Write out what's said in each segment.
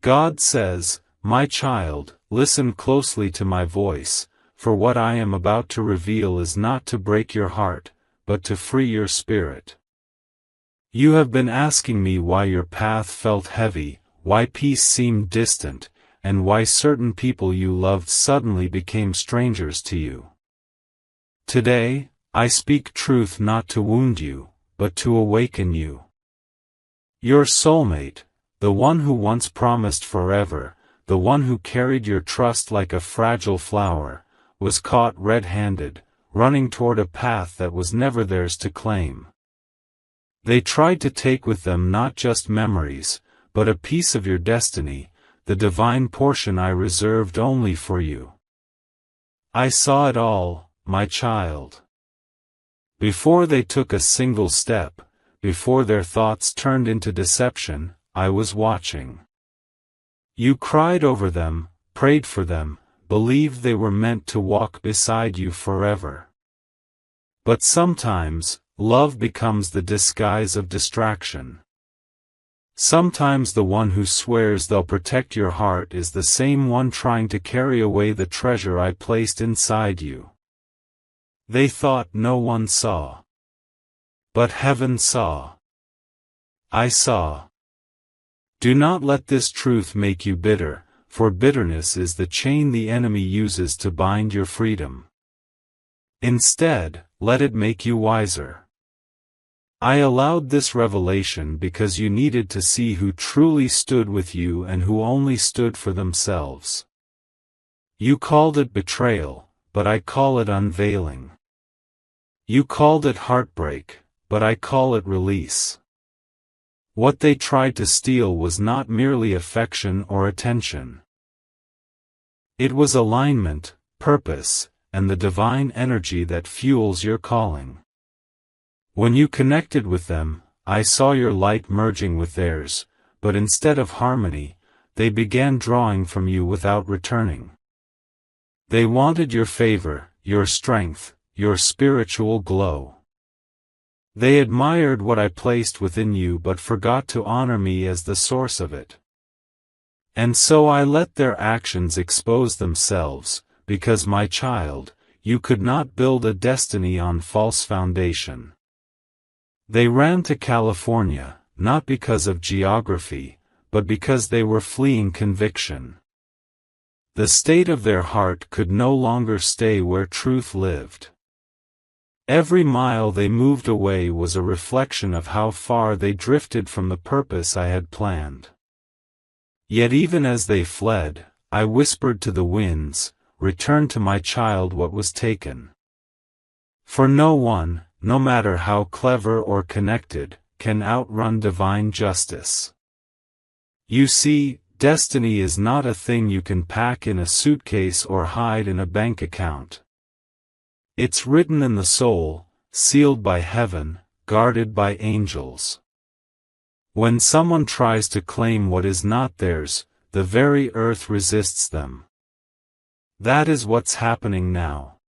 God says, "My child, listen closely to my voice, for what I am about to reveal is not to break your heart, but to free your spirit." You have been asking me why your path felt heavy, why peace seemed distant, and why certain people you loved suddenly became strangers to you. Today, I speak truth not to wound you, but to awaken you. Your soulmate, the one who once promised forever, the one who carried your trust like a fragile flower, was caught red-handed, running toward a path that was never theirs to claim. They tried to take with them not just memories, but a piece of your destiny, the divine portion I reserved only for you. I saw it all, my child. Before they took a single step, before their thoughts turned into deception, I was watching. You cried over them, prayed for them, believed they were meant to walk beside you forever. But sometimes, love becomes the disguise of distraction. Sometimes the one who swears they'll protect your heart is the same one trying to carry away the treasure I placed inside you. They thought no one saw. But heaven saw. I saw. Do not let this truth make you bitter, for bitterness is the chain the enemy uses to bind your freedom. Instead, let it make you wiser. I allowed this revelation because you needed to see who truly stood with you and who only stood for themselves. You called it betrayal, but I call it unveiling. You called it heartbreak, but I call it release. What they tried to steal was not merely affection or attention. It was alignment, purpose, and the divine energy that fuels your calling. When you connected with them, I saw your light merging with theirs, but instead of harmony, they began drawing from you without returning. They wanted your favor, your strength, your spiritual glow. They admired what I placed within you but forgot to honor me as the source of it. And so I let their actions expose themselves, because my child, you could not build a destiny on false foundation. They ran to California, not because of geography, but because they were fleeing conviction. The state of their heart could no longer stay where truth lived. Every mile they moved away was a reflection of how far they drifted from the purpose I had planned. Yet even as they fled, I whispered to the winds, "Return to my child what was taken." For no one, no matter how clever or connected, can outrun divine justice. You see, destiny is not a thing you can pack in a suitcase or hide in a bank account. It's written in the soul, sealed by heaven, guarded by angels. When someone tries to claim what is not theirs, the very earth resists them. That is what's happening now.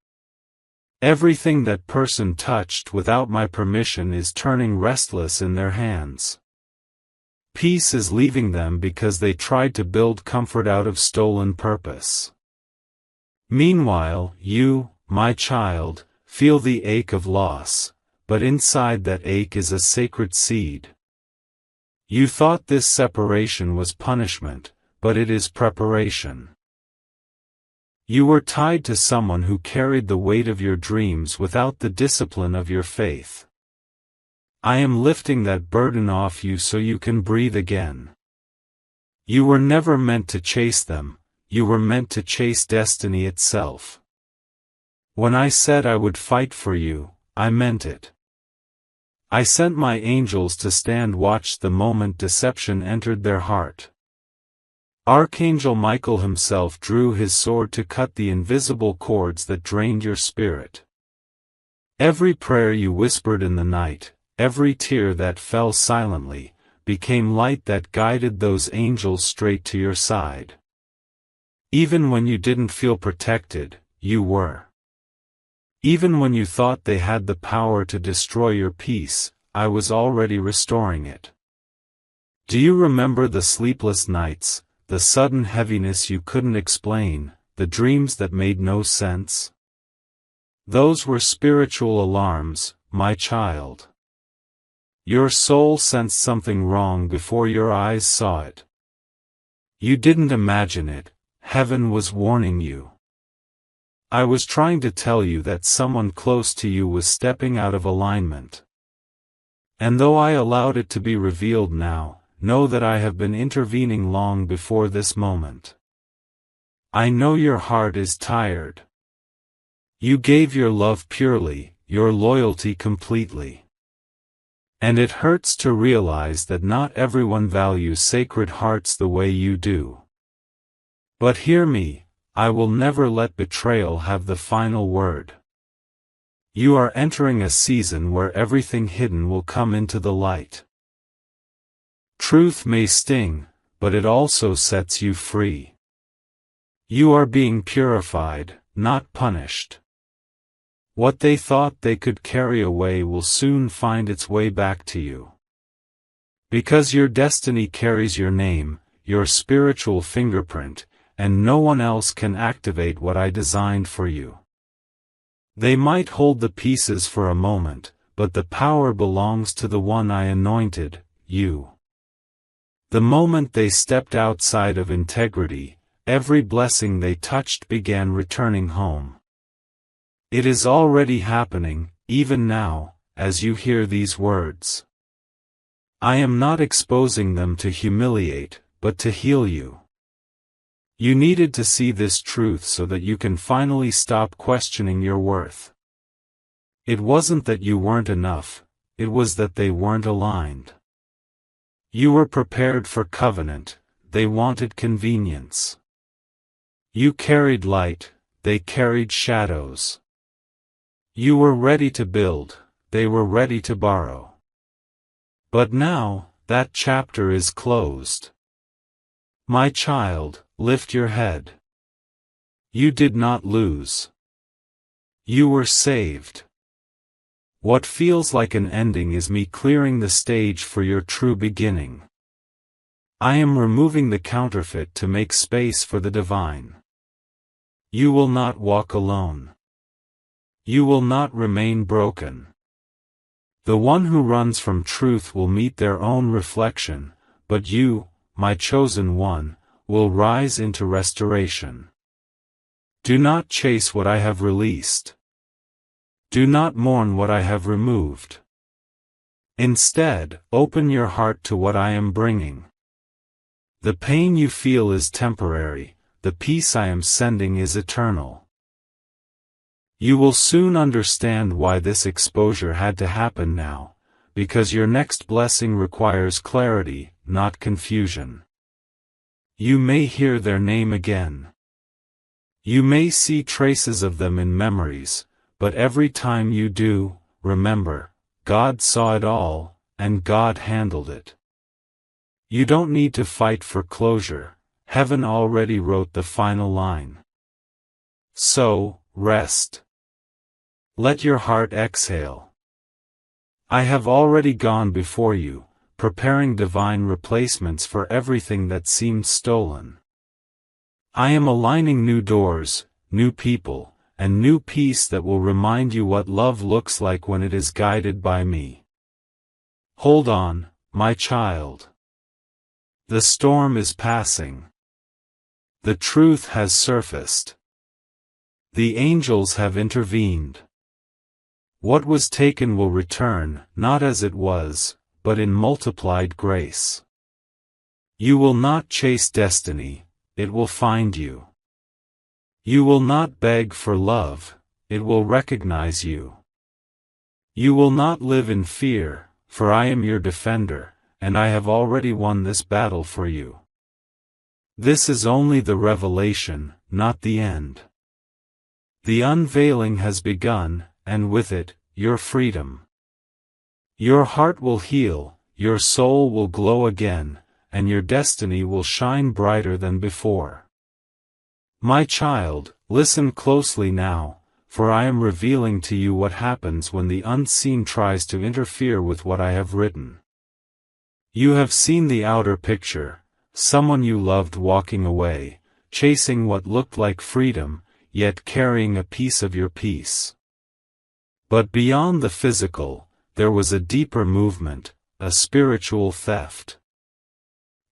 Everything that person touched without my permission is turning restless in their hands. Peace is leaving them because they tried to build comfort out of stolen purpose. Meanwhile, you, my child, feel the ache of loss, but inside that ache is a sacred seed. You thought this separation was punishment, but it is preparation. You were tied to someone who carried the weight of your dreams without the discipline of your faith. I am lifting that burden off you so you can breathe again. You were never meant to chase them, you were meant to chase destiny itself. When I said I would fight for you, I meant it. I sent my angels to stand watch the moment deception entered their heart. Archangel Michael himself drew his sword to cut the invisible cords that drained your spirit. Every prayer you whispered in the night, every tear that fell silently, became light that guided those angels straight to your side. Even when you didn't feel protected, you were. Even when you thought they had the power to destroy your peace, I was already restoring it. Do you remember the sleepless nights, the sudden heaviness you couldn't explain, the dreams that made no sense? Those were spiritual alarms, my child. Your soul sensed something wrong before your eyes saw it. You didn't imagine it, heaven was warning you. I was trying to tell you that someone close to you was stepping out of alignment. And though I allowed it to be revealed now, know that I have been intervening long before this moment. I know your heart is tired. You gave your love purely, your loyalty completely. And it hurts to realize that not everyone values sacred hearts the way you do. But hear me, I will never let betrayal have the final word. You are entering a season where everything hidden will come into the light. Truth may sting, but it also sets you free. You are being purified, not punished. What they thought they could carry away will soon find its way back to you. Because your destiny carries your name, your spiritual fingerprint, and no one else can activate what I designed for you. They might hold the pieces for a moment, but the power belongs to the one I anointed, you. The moment they stepped outside of integrity, every blessing they touched began returning home. It is already happening, even now, as you hear these words. I am not exposing them to humiliate, but to heal you. You needed to see this truth so that you can finally stop questioning your worth. It wasn't that you weren't enough, it was that they weren't aligned. You were prepared for covenant, they wanted convenience. You carried light, they carried shadows. You were ready to build, they were ready to borrow. But now, that chapter is closed. My child, lift your head. You did not lose. You were saved. What feels like an ending is me clearing the stage for your true beginning. I am removing the counterfeit to make space for the divine. You will not walk alone. You will not remain broken. The one who runs from truth will meet their own reflection, but you, my chosen one, will rise into restoration. Do not chase what I have released. Do not mourn what I have removed. Instead, open your heart to what I am bringing. The pain you feel is temporary, the peace I am sending is eternal. You will soon understand why this exposure had to happen now, because your next blessing requires clarity, not confusion. You may hear their name again. You may see traces of them in memories, but every time you do, remember, God saw it all, and God handled it. You don't need to fight for closure, heaven already wrote the final line. So, rest. Let your heart exhale. I have already gone before you, preparing divine replacements for everything that seemed stolen. I am aligning new doors, new people, and new peace that will remind you what love looks like when it is guided by me. Hold on, my child. The storm is passing. The truth has surfaced. The angels have intervened. What was taken will return, not as it was, but in multiplied grace. You will not chase destiny, it will find you. You will not beg for love, it will recognize you. You will not live in fear, for I am your defender, and I have already won this battle for you. This is only the revelation, not the end. The unveiling has begun, and with it, your freedom. Your heart will heal, your soul will glow again, and your destiny will shine brighter than before. My child, listen closely now, for I am revealing to you what happens when the unseen tries to interfere with what I have written. You have seen the outer picture, someone you loved walking away, chasing what looked like freedom, yet carrying a piece of your peace. But beyond the physical, there was a deeper movement, a spiritual theft.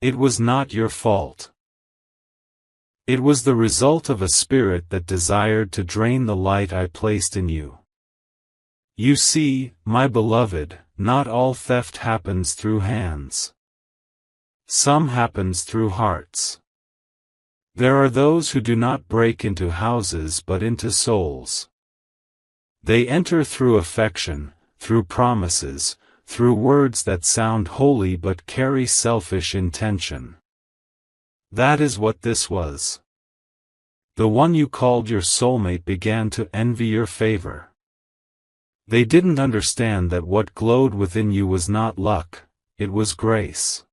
It was not your fault. It was the result of a spirit that desired to drain the light I placed in you. You see, my beloved, not all theft happens through hands. Some happens through hearts. There are those who do not break into houses but into souls. They enter through affection, through promises, through words that sound holy but carry selfish intention. That is what this was. The one you called your soulmate began to envy your favor. They didn't understand that what glowed within you was not luck, it was grace.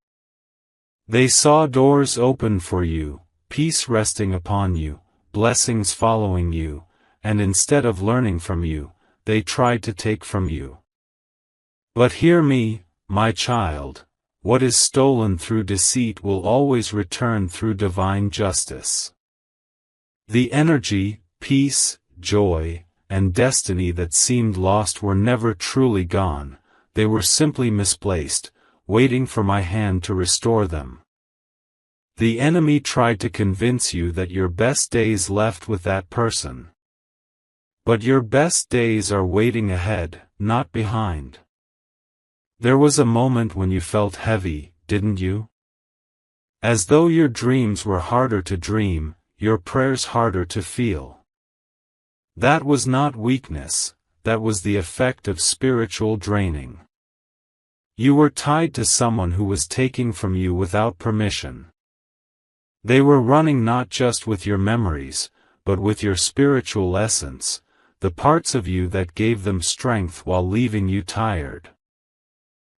They saw doors open for you, peace resting upon you, blessings following you, and instead of learning from you, they tried to take from you. But hear me, my child, what is stolen through deceit will always return through divine justice. The energy, peace, joy, and destiny that seemed lost were never truly gone, they were simply misplaced, waiting for my hand to restore them. The enemy tried to convince you that your best days left with that person. But your best days are waiting ahead, not behind. There was a moment when you felt heavy, didn't you? As though your dreams were harder to dream, your prayers harder to feel. That was not weakness, that was the effect of spiritual draining. You were tied to someone who was taking from you without permission. They were running not just with your memories, but with your spiritual essence, the parts of you that gave them strength while leaving you tired.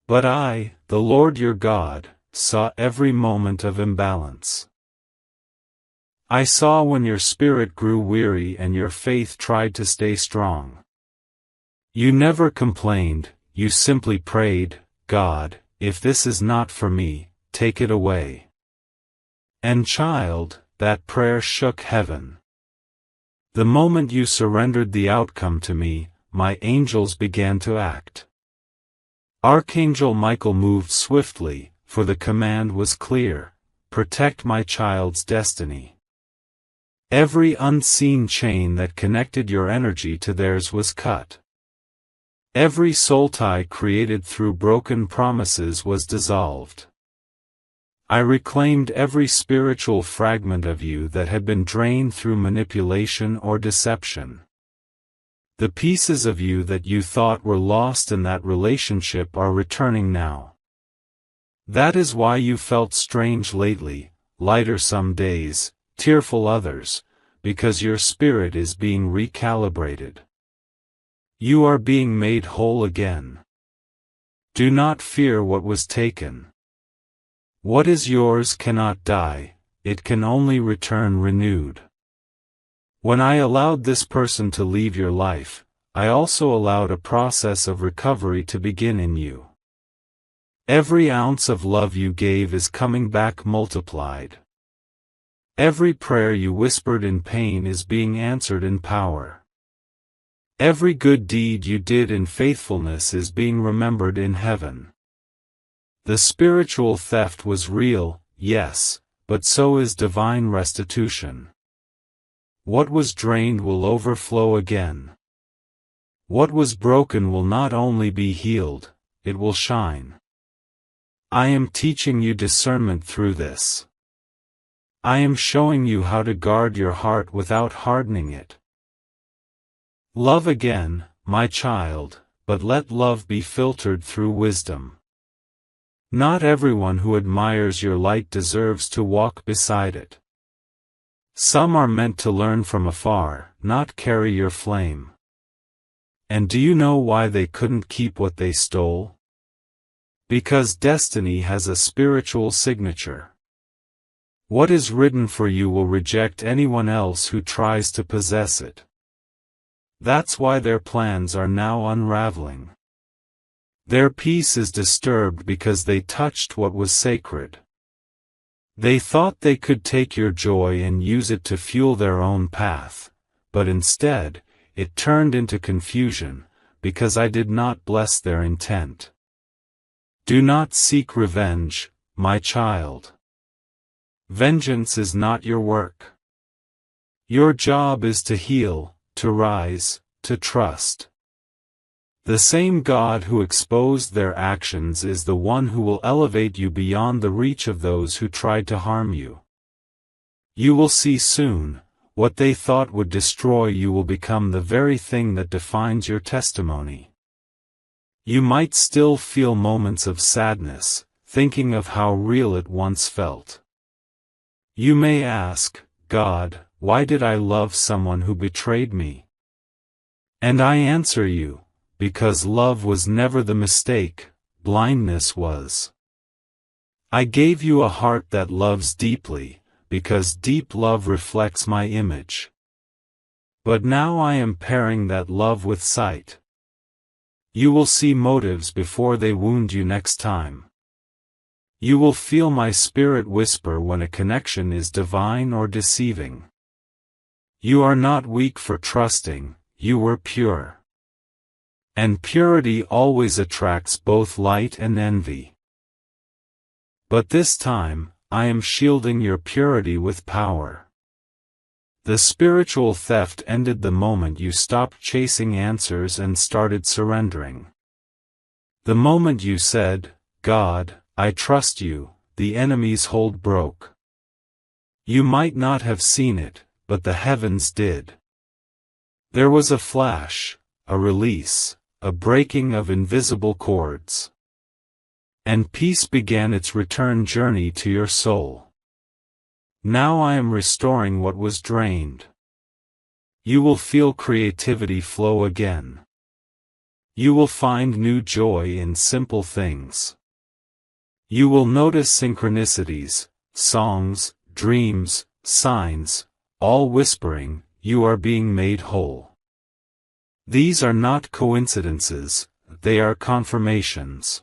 But I, the Lord your God, saw every moment of imbalance. I saw when your spirit grew weary and your faith tried to stay strong. You never complained, you simply prayed, God, if this is not for me, take it away. And child, that prayer shook heaven. The moment you surrendered the outcome to me, my angels began to act. Archangel Michael moved swiftly, for the command was clear: protect my child's destiny. Every unseen chain that connected your energy to theirs was cut. Every soul tie created through broken promises was dissolved. I reclaimed every spiritual fragment of you that had been drained through manipulation or deception. The pieces of you that you thought were lost in that relationship are returning now. That is why you felt strange lately, lighter some days, tearful others, because your spirit is being recalibrated. You are being made whole again. Do not fear what was taken. What is yours cannot die, it can only return renewed. When I allowed this person to leave your life, I also allowed a process of recovery to begin in you. Every ounce of love you gave is coming back multiplied. Every prayer you whispered in pain is being answered in power. Every good deed you did in faithfulness is being remembered in heaven. The spiritual theft was real, yes, but so is divine restitution. What was drained will overflow again. What was broken will not only be healed, it will shine. I am teaching you discernment through this. I am showing you how to guard your heart without hardening it. Love again, my child, but let love be filtered through wisdom. Not everyone who admires your light deserves to walk beside it. Some are meant to learn from afar, not carry your flame. And do you know why they couldn't keep what they stole? Because destiny has a spiritual signature. What is written for you will reject anyone else who tries to possess it. That's why their plans are now unraveling. Their peace is disturbed because they touched what was sacred. They thought they could take your joy and use it to fuel their own path, but instead, it turned into confusion, because I did not bless their intent. Do not seek revenge, my child. Vengeance is not your work. Your job is to heal, to rise, to trust. The same God who exposed their actions is the one who will elevate you beyond the reach of those who tried to harm you. You will see soon, what they thought would destroy you will become the very thing that defines your testimony. You might still feel moments of sadness, thinking of how real it once felt. You may ask, God, why did I love someone who betrayed me? And I answer you, because love was never the mistake, blindness was. I gave you a heart that loves deeply, because deep love reflects my image. But now I am pairing that love with sight. You will see motives before they wound you next time. You will feel my spirit whisper when a connection is divine or deceiving. You are not weak for trusting, you were pure. And purity always attracts both light and envy. But this time, I am shielding your purity with power. The spiritual theft ended the moment you stopped chasing answers and started surrendering. The moment you said, God, I trust you, the enemy's hold broke. You might not have seen it, but the heavens did. There was a flash, a release, a breaking of invisible cords. And peace began its return journey to your soul. Now I am restoring what was drained. You will feel creativity flow again. You will find new joy in simple things. You will notice synchronicities, songs, dreams, signs, all whispering, you are being made whole. These are not coincidences, they are confirmations.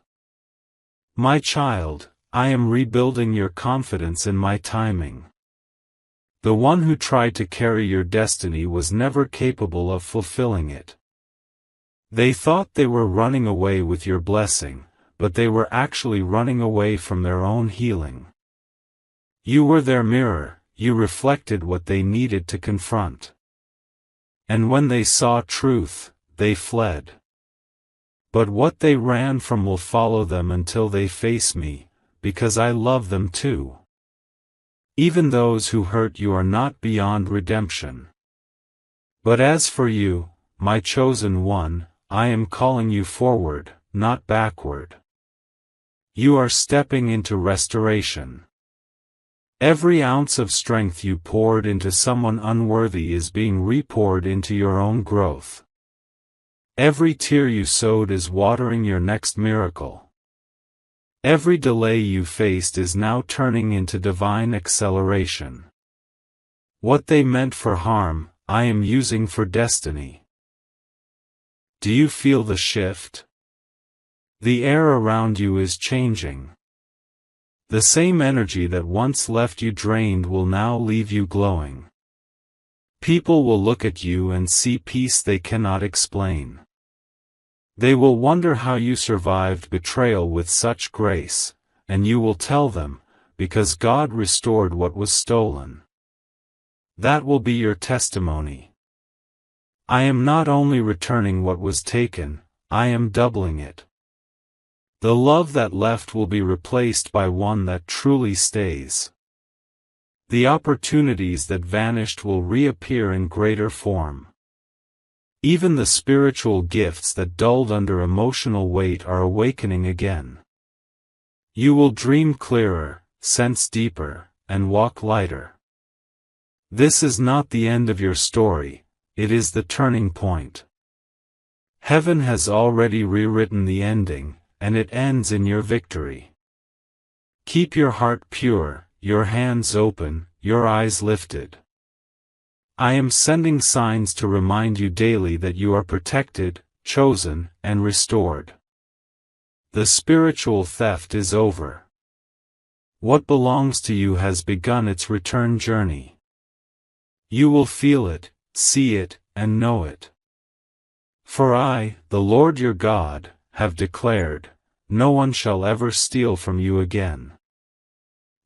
My child, I am rebuilding your confidence in my timing. The one who tried to carry your destiny was never capable of fulfilling it. They thought they were running away with your blessing, but they were actually running away from their own healing. You were their mirror, you reflected what they needed to confront. And when they saw truth, they fled. But what they ran from will follow them until they face me, because I love them too. Even those who hurt you are not beyond redemption. But as for you, my chosen one, I am calling you forward, not backward. You are stepping into restoration. Every ounce of strength you poured into someone unworthy is being repoured into your own growth. Every tear you sowed is watering your next miracle. Every delay you faced is now turning into divine acceleration. What they meant for harm, I am using for destiny. Do you feel the shift? The air around you is changing. The same energy that once left you drained will now leave you glowing. People will look at you and see peace they cannot explain. They will wonder how you survived betrayal with such grace, and you will tell them, because God restored what was stolen. That will be your testimony. I am not only returning what was taken, I am doubling it. The love that left will be replaced by one that truly stays. The opportunities that vanished will reappear in greater form. Even the spiritual gifts that dulled under emotional weight are awakening again. You will dream clearer, sense deeper, and walk lighter. This is not the end of your story, it is the turning point. Heaven has already rewritten the ending, and it ends in your victory. Keep your heart pure, your hands open, your eyes lifted. I am sending signs to remind you daily that you are protected, chosen, and restored. The spiritual theft is over. What belongs to you has begun its return journey. You will feel it, see it, and know it. For I, the Lord your God, have declared, no one shall ever steal from you again.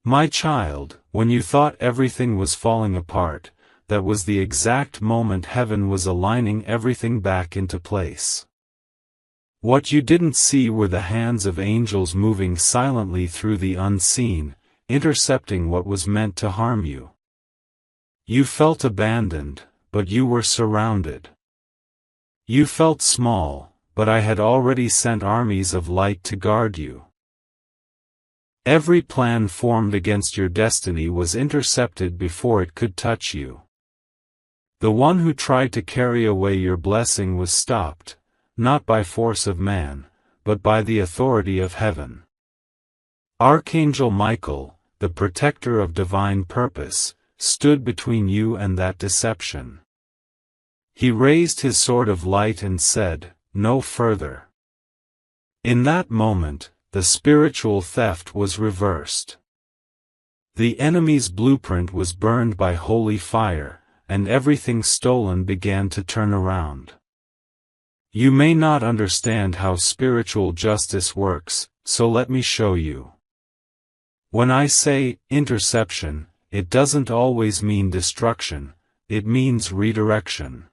My child, when you thought everything was falling apart, that was the exact moment heaven was aligning everything back into place. What you didn't see were the hands of angels moving silently through the unseen, intercepting what was meant to harm you. You felt abandoned, but you were surrounded. You felt small, but I had already sent armies of light to guard you. Every plan formed against your destiny was intercepted before it could touch you. The one who tried to carry away your blessing was stopped, not by force of man, but by the authority of heaven. Archangel Michael, the protector of divine purpose, stood between you and that deception. He raised his sword of light and said, "No further." In that moment, the spiritual theft was reversed. The enemy's blueprint was burned by holy fire, and everything stolen began to turn around. You may not understand how spiritual justice works, so let me show you. When I say interception, it doesn't always mean destruction, it means redirection.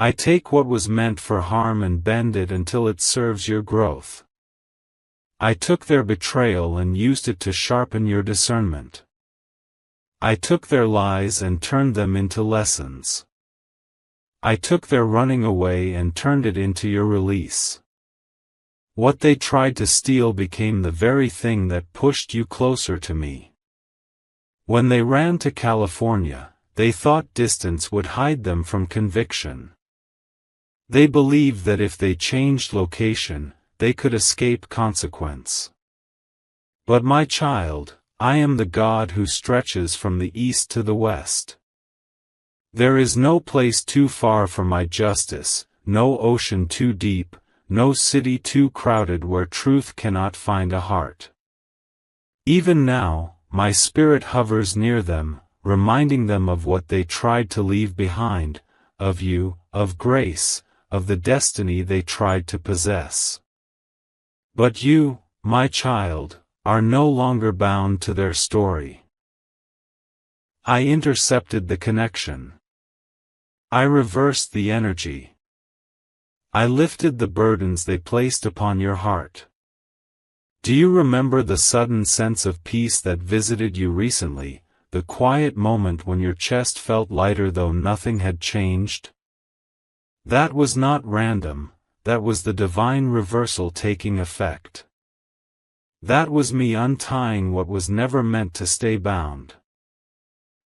I take what was meant for harm and bend it until it serves your growth. I took their betrayal and used it to sharpen your discernment. I took their lies and turned them into lessons. I took their running away and turned it into your release. What they tried to steal became the very thing that pushed you closer to me. When they ran to California, they thought distance would hide them from conviction. They believed that if they changed location, they could escape consequence. But my child, I am the God who stretches from the east to the west. There is no place too far for my justice, no ocean too deep, no city too crowded where truth cannot find a heart. Even now, my spirit hovers near them, reminding them of what they tried to leave behind, of you, of grace, of the destiny they tried to possess. But you, my child, are no longer bound to their story. I intercepted the connection. I reversed the energy. I lifted the burdens they placed upon your heart. Do you remember the sudden sense of peace that visited you recently, the quiet moment when your chest felt lighter though nothing had changed? That was not random, that was the divine reversal taking effect. That was me untying what was never meant to stay bound.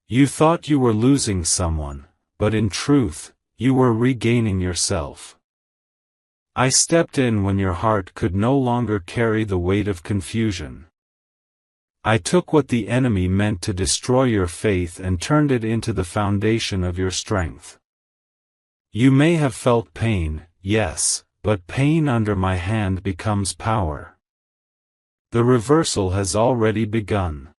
You thought you were losing someone, but in truth, you were regaining yourself. I stepped in when your heart could no longer carry the weight of confusion. I took what the enemy meant to destroy your faith and turned it into the foundation of your strength. You may have felt pain, yes, but pain under my hand becomes power. The reversal has already begun.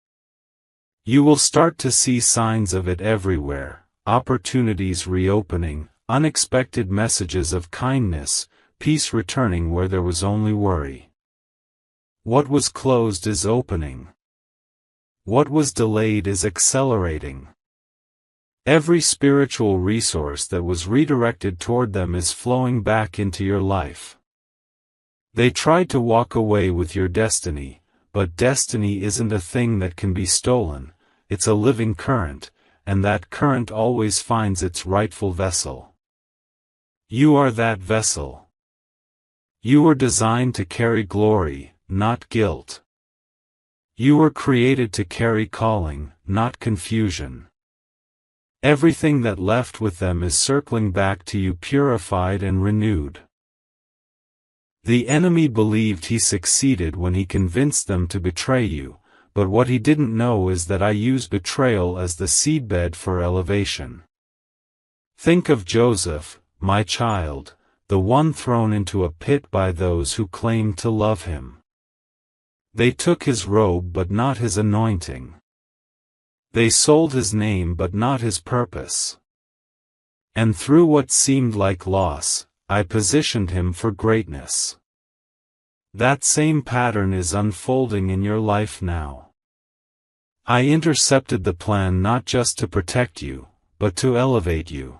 You will start to see signs of it everywhere, opportunities reopening, unexpected messages of kindness, peace returning where there was only worry. What was closed is opening. What was delayed is accelerating. Every spiritual resource that was redirected toward them is flowing back into your life. They tried to walk away with your destiny, but destiny isn't a thing that can be stolen, it's a living current, and that current always finds its rightful vessel. You are that vessel. You were designed to carry glory, not guilt. You were created to carry calling, not confusion. Everything that left with them is circling back to you purified and renewed. The enemy believed he succeeded when he convinced them to betray you, but what he didn't know is that I use betrayal as the seedbed for elevation. Think of Joseph, my child, the one thrown into a pit by those who claimed to love him. They took his robe but not his anointing. They sold his name but not his purpose. And through what seemed like loss, I positioned him for greatness. That same pattern is unfolding in your life now. I intercepted the plan not just to protect you, but to elevate you.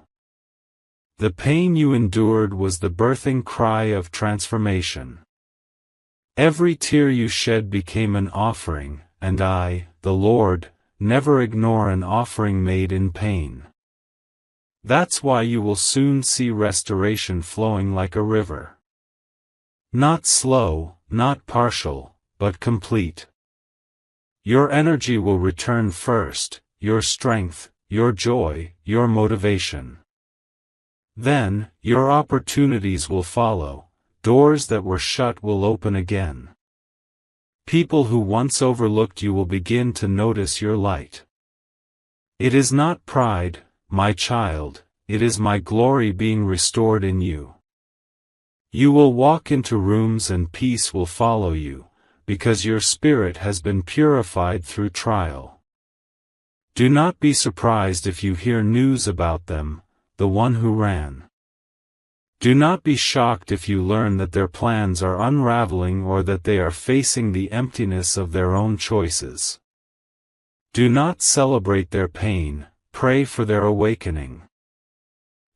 The pain you endured was the birthing cry of transformation. Every tear you shed became an offering, and I, the Lord, never ignore an offering made in pain. That's why you will soon see restoration flowing like a river. Not slow, not partial, but complete. Your energy will return first, your strength, your joy, your motivation. Then, your opportunities will follow, doors that were shut will open again. People who once overlooked you will begin to notice your light. It is not pride, my child, it is my glory being restored in you. You will walk into rooms and peace will follow you, because your spirit has been purified through trial. Do not be surprised if you hear news about them, the one who ran. Do not be shocked if you learn that their plans are unraveling or that they are facing the emptiness of their own choices. Do not celebrate their pain, pray for their awakening.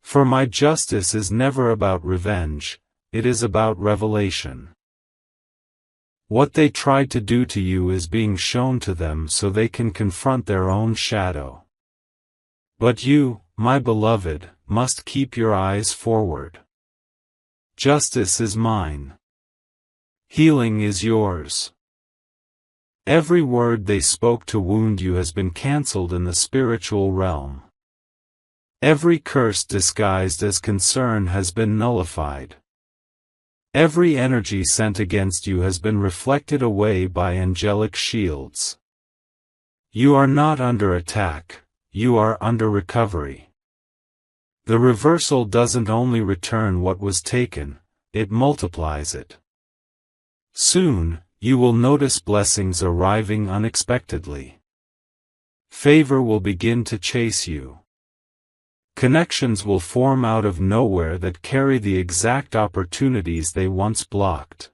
For my justice is never about revenge, it is about revelation. What they tried to do to you is being shown to them so they can confront their own shadow. But you, my beloved, must keep your eyes forward. Justice is mine. Healing is yours. Every word they spoke to wound you has been cancelled in the spiritual realm. Every curse disguised as concern has been nullified. Every energy sent against you has been reflected away by angelic shields. You are not under attack, you are under recovery. The reversal doesn't only return what was taken, it multiplies it. Soon, you will notice blessings arriving unexpectedly. Favor will begin to chase you. Connections will form out of nowhere that carry the exact opportunities they once blocked.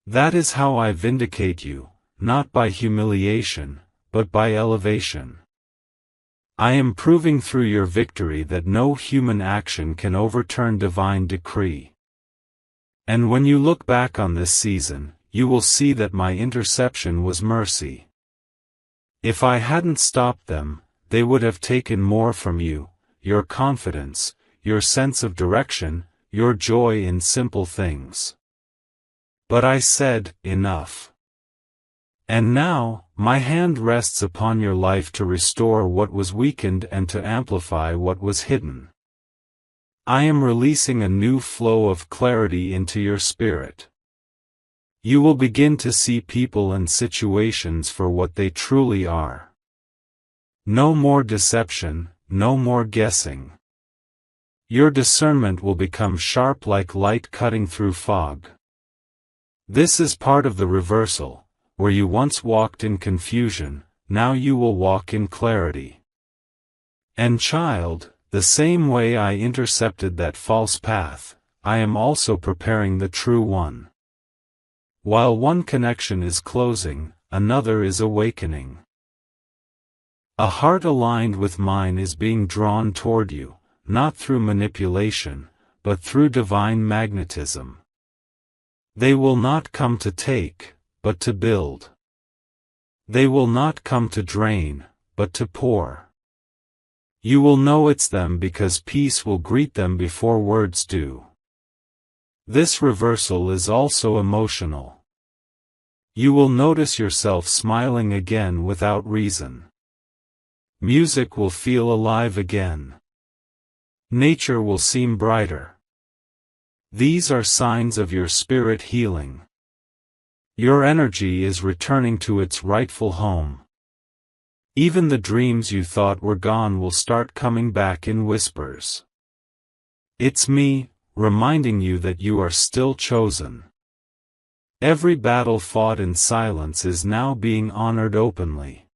That is how I vindicate you, not by humiliation, but by elevation. I am proving through your victory that no human action can overturn divine decree. And when you look back on this season, you will see that my interception was mercy. If I hadn't stopped them, they would have taken more from you. Your confidence, your sense of direction, your joy in simple things. But I said, enough. And now, my hand rests upon your life to restore what was weakened and to amplify what was hidden. I am releasing a new flow of clarity into your spirit. You will begin to see people and situations for what they truly are. No more deception. No more guessing. Your discernment will become sharp like light cutting through fog. This is part of the reversal, where you once walked in confusion, now you will walk in clarity. And child, the same way I intercepted that false path, I am also preparing the true one. While one connection is closing, another is awakening. A heart aligned with mine is being drawn toward you, not through manipulation, but through divine magnetism. They will not come to take, but to build. They will not come to drain, but to pour. You will know it's them because peace will greet them before words do. This reversal is also emotional. You will notice yourself smiling again without reason. Music will feel alive again. Nature will seem brighter. These are signs of your spirit healing. Your energy is returning to its rightful home. Even the dreams you thought were gone will start coming back in whispers. It's me, reminding you that you are still chosen. Every battle fought in silence is now being honored openly.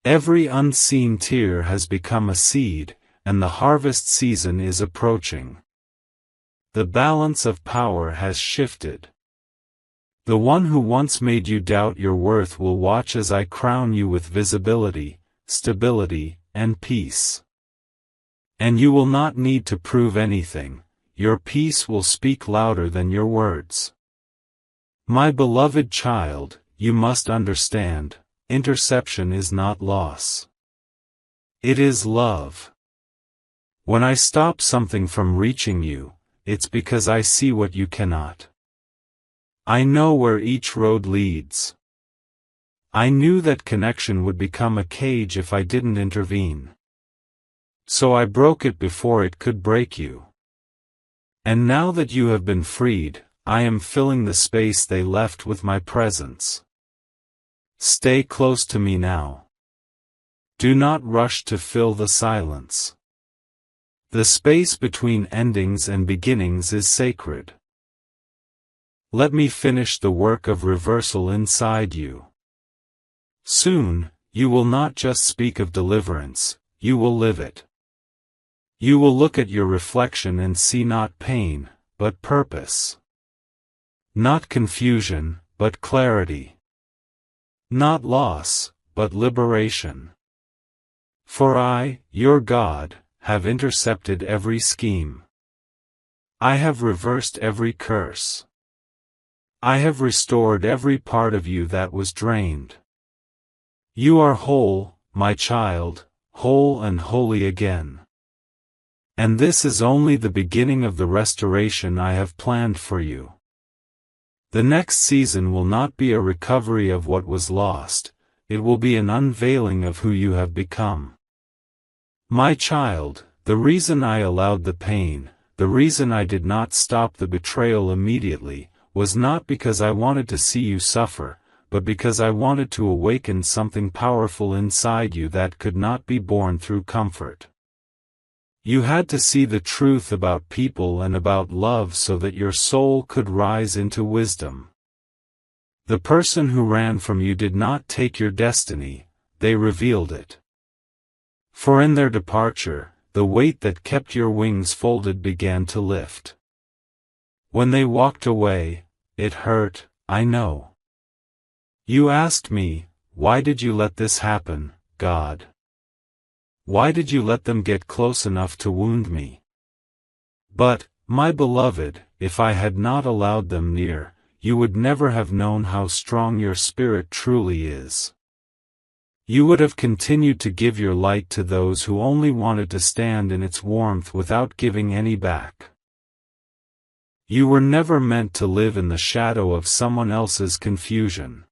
Every unseen tear has become a seed, and the harvest season is approaching. The balance of power has shifted. The one who once made you doubt your worth will watch as I crown you with visibility, stability, and peace. And you will not need to prove anything. Your peace will speak louder than your words. My beloved child, you must understand, interception is not loss. It is love. When I stop something from reaching you, it's because I see what you cannot. I know where each road leads. I knew that connection would become a cage if I didn't intervene. So I broke it before it could break you. And now that you have been freed, I am filling the space they left with my presence. Stay close to me now. Do not rush to fill the silence. The space between endings and beginnings is sacred. Let me finish the work of reversal inside you. Soon, you will not just speak of deliverance, you will live it. You will look at your reflection and see not pain, but purpose. Not confusion, but clarity. Not loss, but liberation. For I, your God, have intercepted every scheme. I have reversed every curse. I have restored every part of you that was drained. You are whole, my child, whole and holy again. And this is only the beginning of the restoration I have planned for you. The next season will not be a recovery of what was lost, it will be an unveiling of who you have become. My child, the reason I allowed the pain, the reason I did not stop the betrayal immediately, was not because I wanted to see you suffer, but because I wanted to awaken something powerful inside you that could not be born through comfort. You had to see the truth about people and about love so that your soul could rise into wisdom. The person who ran from you did not take your destiny, they revealed it. For in their departure, the weight that kept your wings folded began to lift. When they walked away, it hurt, I know. You asked me, why did you let this happen, God? Why did you let them get close enough to wound me? But, my beloved, if I had not allowed them near, you would never have known how strong your spirit truly is. You would have continued to give your light to those who only wanted to stand in its warmth without giving any back. You were never meant to live in the shadow of someone else's confusion.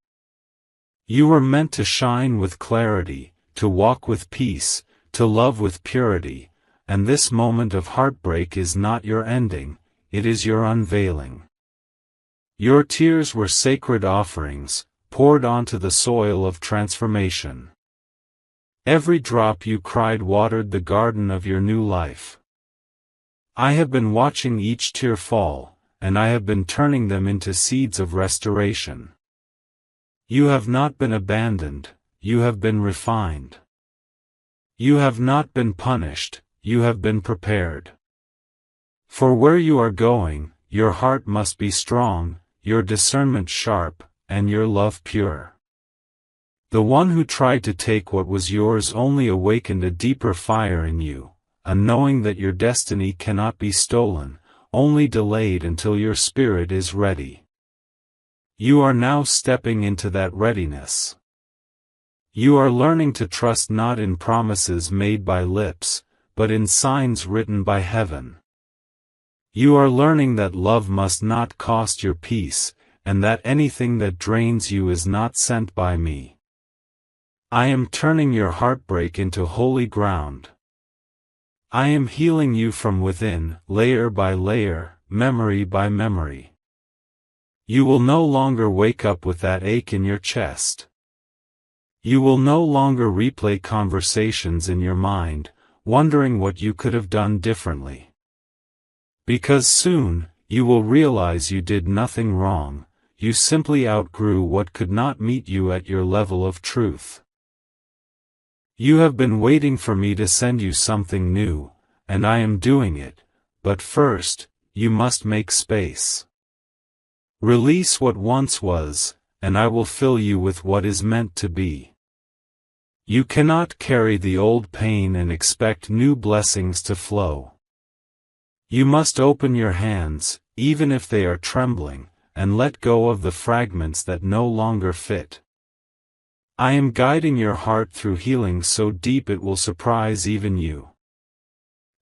You were meant to shine with clarity, to walk with peace, to love with purity, and this moment of heartbreak is not your ending, it is your unveiling. Your tears were sacred offerings, poured onto the soil of transformation. Every drop you cried watered the garden of your new life. I have been watching each tear fall, and I have been turning them into seeds of restoration. You have not been abandoned, you have been refined. You have not been punished, you have been prepared. For where you are going, your heart must be strong, your discernment sharp, and your love pure. The one who tried to take what was yours only awakened a deeper fire in you, a knowing that your destiny cannot be stolen, only delayed until your spirit is ready. You are now stepping into that readiness. You are learning to trust not in promises made by lips, but in signs written by heaven. You are learning that love must not cost your peace, and that anything that drains you is not sent by me. I am turning your heartbreak into holy ground. I am healing you from within, layer by layer, memory by memory. You will no longer wake up with that ache in your chest. You will no longer replay conversations in your mind, wondering what you could have done differently. Because soon, you will realize you did nothing wrong, you simply outgrew what could not meet you at your level of truth. You have been waiting for me to send you something new, and I am doing it, but first, you must make space. Release what once was, and I will fill you with what is meant to be. You cannot carry the old pain and expect new blessings to flow. You must open your hands, even if they are trembling, and let go of the fragments that no longer fit. I am guiding your heart through healing so deep it will surprise even you.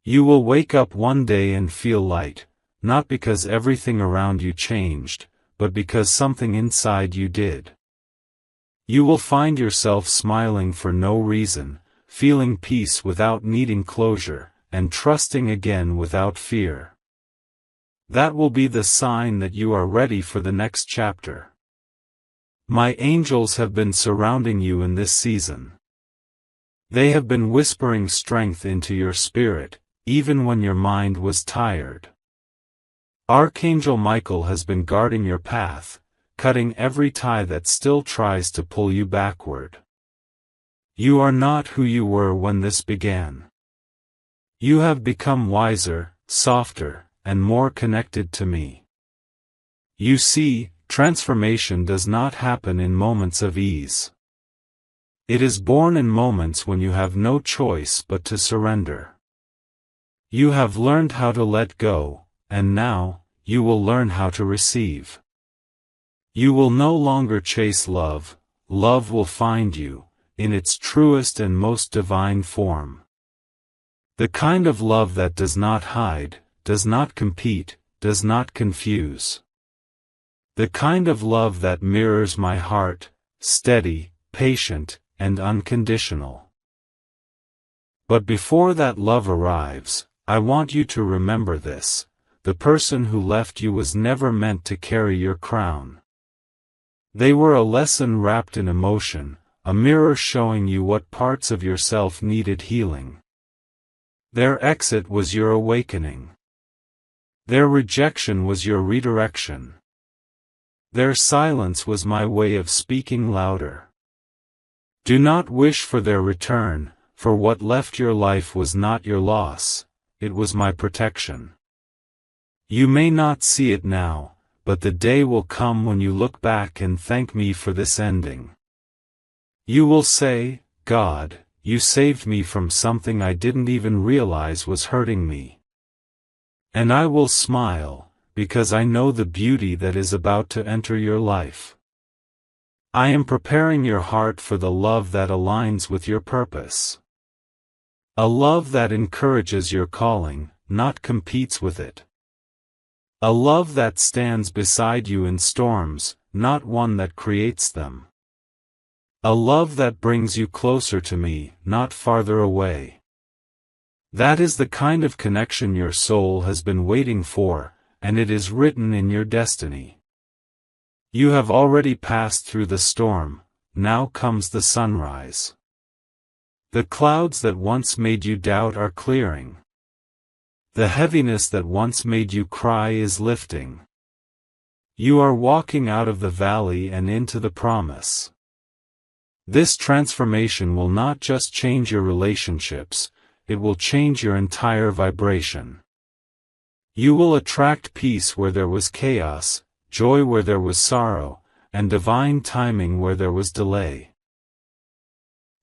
You will wake up one day and feel light, not because everything around you changed, but because something inside you did. You will find yourself smiling for no reason, feeling peace without needing closure, and trusting again without fear. That will be the sign that you are ready for the next chapter. My angels have been surrounding you in this season. They have been whispering strength into your spirit, even when your mind was tired. Archangel Michael has been guarding your path, cutting every tie that still tries to pull you backward. You are not who you were when this began. You have become wiser, softer, and more connected to me. You see, transformation does not happen in moments of ease. It is born in moments when you have no choice but to surrender. You have learned how to let go, and now, you will learn how to receive. You will no longer chase love, love will find you, in its truest and most divine form. The kind of love that does not hide, does not compete, does not confuse. The kind of love that mirrors my heart, steady, patient, and unconditional. But before that love arrives, I want you to remember this: the person who left you was never meant to carry your crown. They were a lesson wrapped in emotion, a mirror showing you what parts of yourself needed healing. Their exit was your awakening. Their rejection was your redirection. Their silence was my way of speaking louder. Do not wish for their return, for what left your life was not your loss, it was my protection. You may not see it now, but the day will come when you look back and thank me for this ending. You will say, God, you saved me from something I didn't even realize was hurting me. And I will smile, because I know the beauty that is about to enter your life. I am preparing your heart for the love that aligns with your purpose. A love that encourages your calling, not competes with it. A love that stands beside you in storms, not one that creates them. A love that brings you closer to me, not farther away. That is the kind of connection your soul has been waiting for, and it is written in your destiny. You have already passed through the storm, now comes the sunrise. The clouds that once made you doubt are clearing. The heaviness that once made you cry is lifting. You are walking out of the valley and into the promise. This transformation will not just change your relationships, it will change your entire vibration. You will attract peace where there was chaos, joy where there was sorrow, and divine timing where there was delay.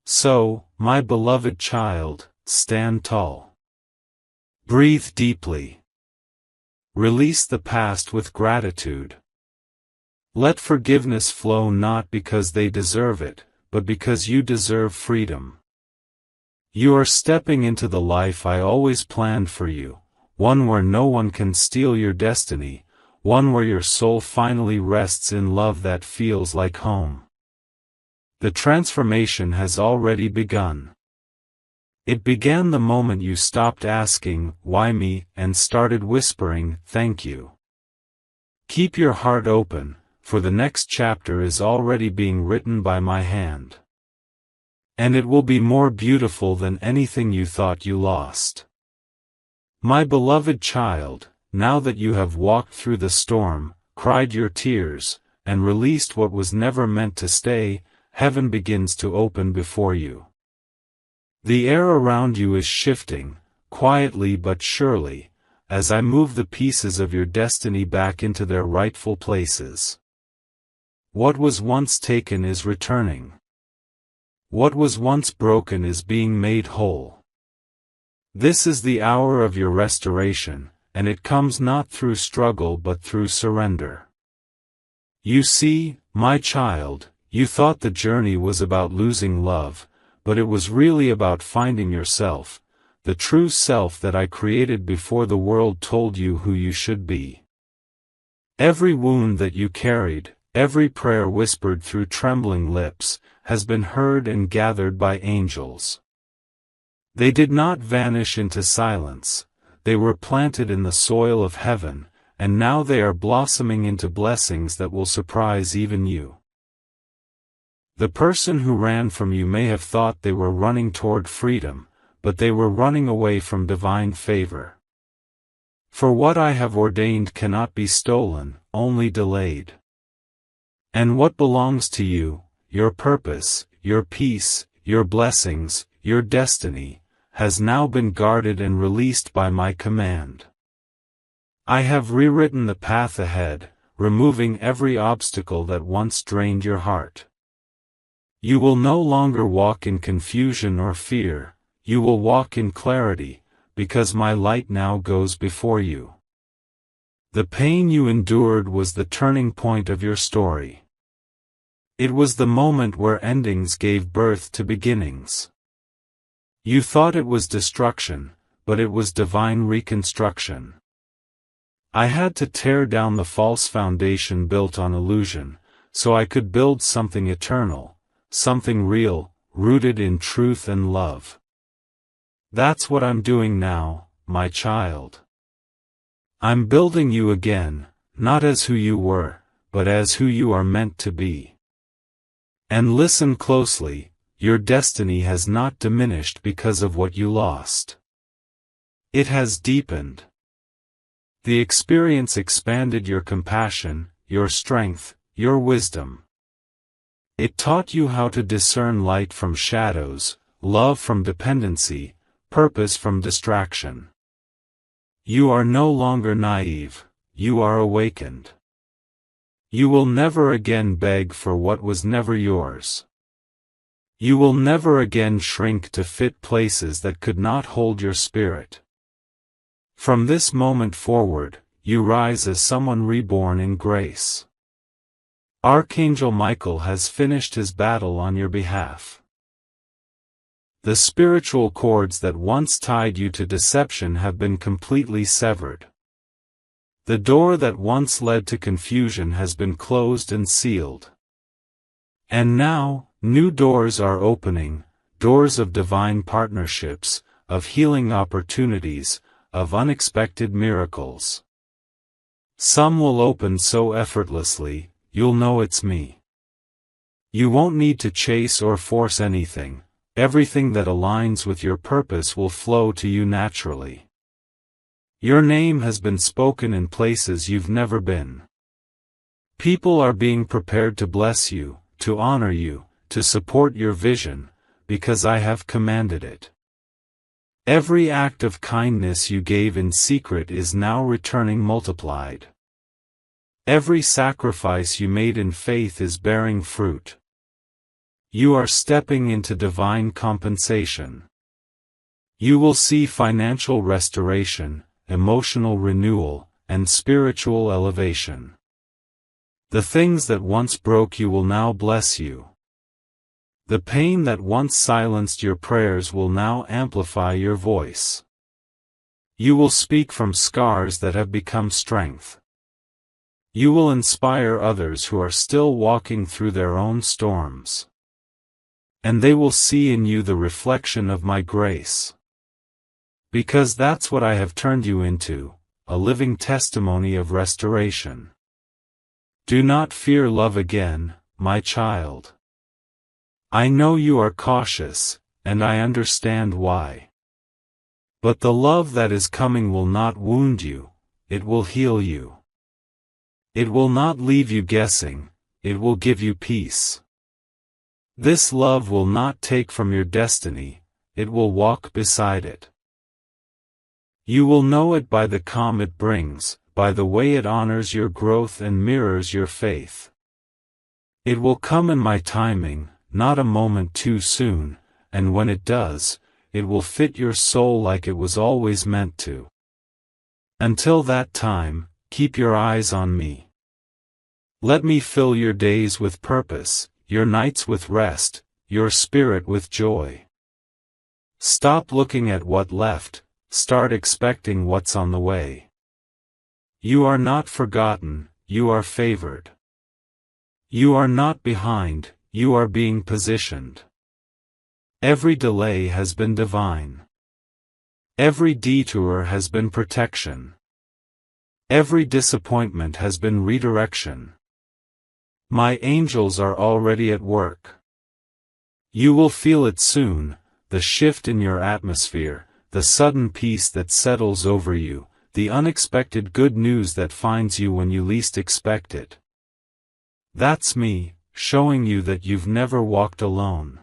So, my beloved child, stand tall. Breathe deeply. Release the past with gratitude. Let forgiveness flow not because they deserve it, but because you deserve freedom. You are stepping into the life I always planned for you, one where no one can steal your destiny, one where your soul finally rests in love that feels like home. The transformation has already begun. It began the moment you stopped asking, "Why me?" and started whispering, "Thank you." Keep your heart open, for the next chapter is already being written by my hand. And it will be more beautiful than anything you thought you lost. My beloved child, now that you have walked through the storm, cried your tears, and released what was never meant to stay, heaven begins to open before you. The air around you is shifting, quietly but surely, as I move the pieces of your destiny back into their rightful places. What was once taken is returning. What was once broken is being made whole. This is the hour of your restoration, and it comes not through struggle but through surrender. You see, my child, you thought the journey was about losing love, but it was really about finding yourself, the true self that I created before the world told you who you should be. Every wound that you carried, every prayer whispered through trembling lips, has been heard and gathered by angels. They did not vanish into silence, they were planted in the soil of heaven, and now they are blossoming into blessings that will surprise even you. The person who ran from you may have thought they were running toward freedom, but they were running away from divine favor. For what I have ordained cannot be stolen, only delayed. And what belongs to you, your purpose, your peace, your blessings, your destiny, has now been guarded and released by my command. I have rewritten the path ahead, removing every obstacle that once drained your heart. You will no longer walk in confusion or fear, you will walk in clarity, because my light now goes before you. The pain you endured was the turning point of your story. It was the moment where endings gave birth to beginnings. You thought it was destruction, but it was divine reconstruction. I had to tear down the false foundation built on illusion, so I could build something eternal, something real, rooted in truth and love. That's what I'm doing now, my child. I'm building you again, not as who you were, but as who you are meant to be. And listen closely, your destiny has not diminished because of what you lost. It has deepened. The experience expanded your compassion, your strength, your wisdom. It taught you how to discern light from shadows, love from dependency, purpose from distraction. You are no longer naive, you are awakened. You will never again beg for what was never yours. You will never again shrink to fit places that could not hold your spirit. From this moment forward, you rise as someone reborn in grace. Archangel Michael has finished his battle on your behalf. The spiritual cords that once tied you to deception have been completely severed. The door that once led to confusion has been closed and sealed. And now, new doors are opening, doors of divine partnerships, of healing opportunities, of unexpected miracles. Some will open so effortlessly, you'll know it's me. You won't need to chase or force anything. Everything that aligns with your purpose will flow to you naturally. Your name has been spoken in places you've never been. People are being prepared to bless you, to honor you, to support your vision, because I have commanded it. Every act of kindness you gave in secret is now returning multiplied. Every sacrifice you made in faith is bearing fruit. You are stepping into divine compensation. You will see financial restoration, emotional renewal, and spiritual elevation. The things that once broke you will now bless you. The pain that once silenced your prayers will now amplify your voice. You will speak from scars that have become strength. You will inspire others who are still walking through their own storms. And they will see in you the reflection of my grace. Because that's what I have turned you into, a living testimony of restoration. Do not fear love again, my child. I know you are cautious, and I understand why. But the love that is coming will not wound you, it will heal you. It will not leave you guessing, it will give you peace. This love will not take from your destiny, it will walk beside it. You will know it by the calm it brings, by the way it honors your growth and mirrors your faith. It will come in my timing, not a moment too soon, and when it does, it will fit your soul like it was always meant to. Until that time, keep your eyes on me. Let me fill your days with purpose, your nights with rest, your spirit with joy. Stop looking at what left, start expecting what's on the way. You are not forgotten, you are favored. You are not behind, you are being positioned. Every delay has been divine. Every detour has been protection. Every disappointment has been redirection. My angels are already at work. You will feel it soon, the shift in your atmosphere, the sudden peace that settles over you, the unexpected good news that finds you when you least expect it. That's me, showing you that you've never walked alone.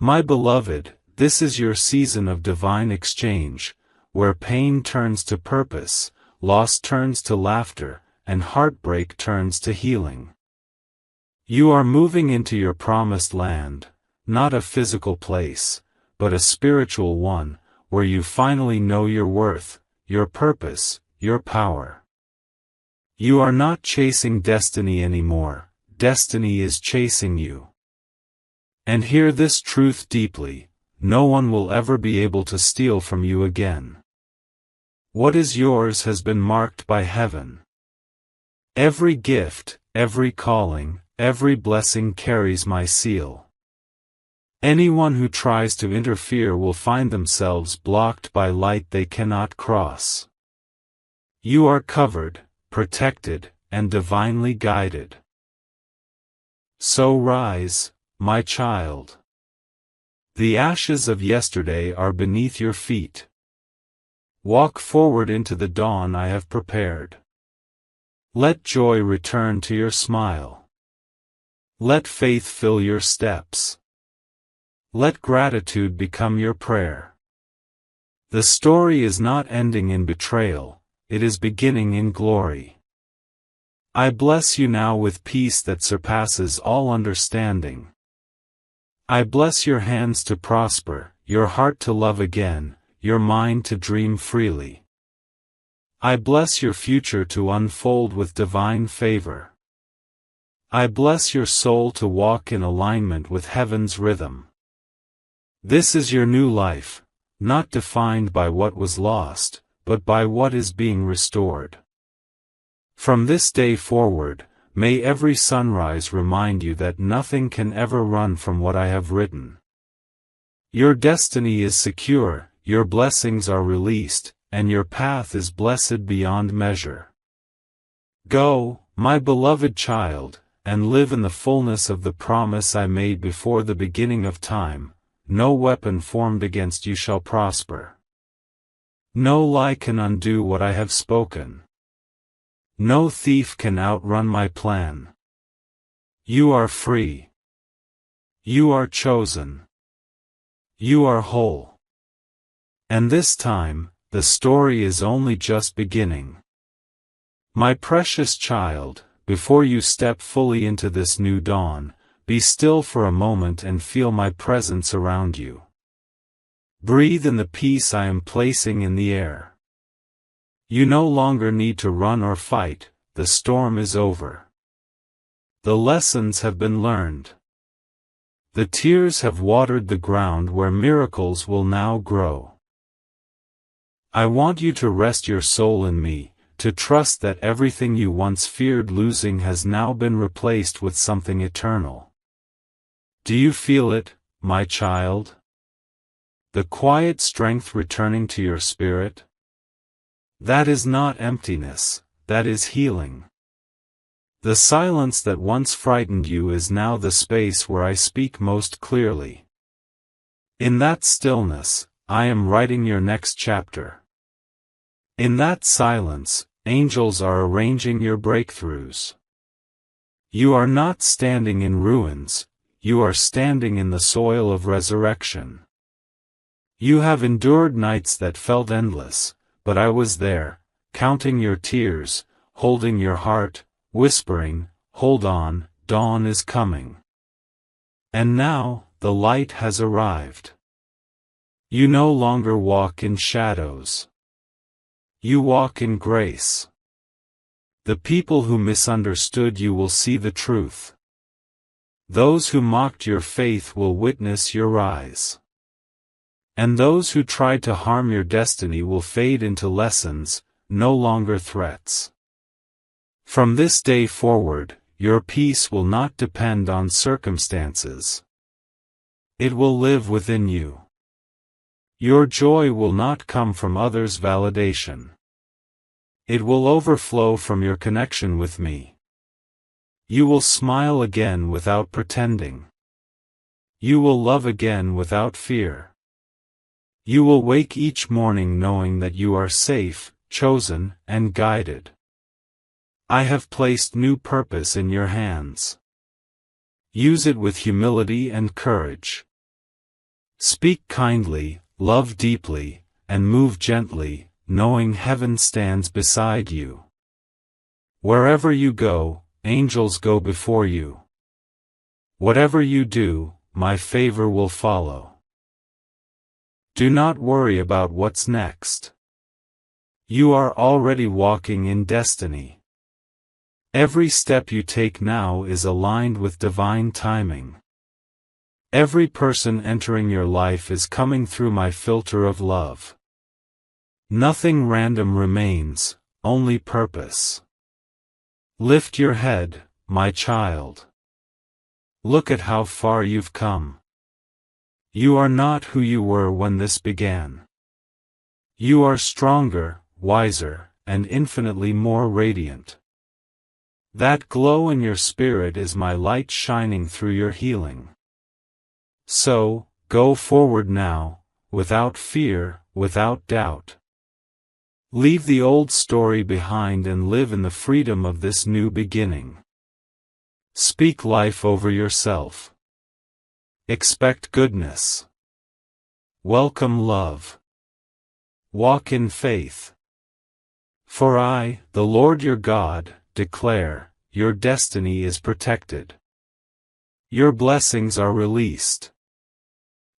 My beloved, this is your season of divine exchange, where pain turns to purpose, loss turns to laughter, and heartbreak turns to healing. You are moving into your promised land, not a physical place, but a spiritual one, where you finally know your worth, your purpose, your power. You are not chasing destiny anymore, destiny is chasing you. And hear this truth deeply, no one will ever be able to steal from you again. What is yours has been marked by heaven. Every gift, every calling, every blessing carries my seal. Anyone who tries to interfere will find themselves blocked by light they cannot cross. You are covered, protected, and divinely guided. So rise, my child. The ashes of yesterday are beneath your feet. Walk forward into the dawn I have prepared. Let joy return to your smile. Let faith fill your steps. Let gratitude become your prayer. The story is not ending in betrayal, it is beginning in glory. I bless you now with peace that surpasses all understanding. I bless your hands to prosper, your heart to love again, your mind to dream freely. I bless your future to unfold with divine favor. I bless your soul to walk in alignment with heaven's rhythm. This is your new life, not defined by what was lost, but by what is being restored. From this day forward, may every sunrise remind you that nothing can ever run from what I have written. Your destiny is secure, your blessings are released, and your path is blessed beyond measure. Go, my beloved child, and live in the fullness of the promise I made before the beginning of time. No weapon formed against you shall prosper. No lie can undo what I have spoken. No thief can outrun my plan. You are free. You are chosen. You are whole. And this time, the story is only just beginning. My precious child, before you step fully into this new dawn, be still for a moment and feel my presence around you. Breathe in the peace I am placing in the air. You no longer need to run or fight, the storm is over. The lessons have been learned. The tears have watered the ground where miracles will now grow. I want you to rest your soul in me, to trust that everything you once feared losing has now been replaced with something eternal. Do you feel it, my child? The quiet strength returning to your spirit? That is not emptiness, that is healing. The silence that once frightened you is now the space where I speak most clearly. In that stillness, I am writing your next chapter. In that silence, angels are arranging your breakthroughs. You are not standing in ruins, you are standing in the soil of resurrection. You have endured nights that felt endless, but I was there, counting your tears, holding your heart, whispering, "Hold on, dawn is coming." And now, the light has arrived. You no longer walk in shadows. You walk in grace. The people who misunderstood you will see the truth. Those who mocked your faith will witness your rise. And those who tried to harm your destiny will fade into lessons, no longer threats. From this day forward, your peace will not depend on circumstances. It will live within you. Your joy will not come from others' validation. It will overflow from your connection with me. You will smile again without pretending. You will love again without fear. You will wake each morning knowing that you are safe, chosen, and guided. I have placed new purpose in your hands. Use it with humility and courage. Speak kindly, love deeply, and move gently, knowing heaven stands beside you. Wherever you go, angels go before you. Whatever you do, my favor will follow. Do not worry about what's next. You are already walking in destiny. Every step you take now is aligned with divine timing. Every person entering your life is coming through my filter of love. Nothing random remains, only purpose. Lift your head, my child. Look at how far you've come. You are not who you were when this began. You are stronger, wiser, and infinitely more radiant. That glow in your spirit is my light shining through your healing. So, go forward now, without fear, without doubt. Leave the old story behind and live in the freedom of this new beginning. Speak life over yourself. Expect goodness. Welcome love. Walk in faith. For I, the Lord your God, declare, your destiny is protected. Your blessings are released.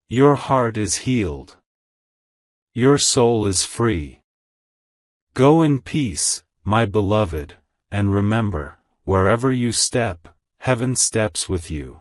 Your heart is healed. Your soul is free. Go in peace, my beloved, and remember, wherever you step, heaven steps with you.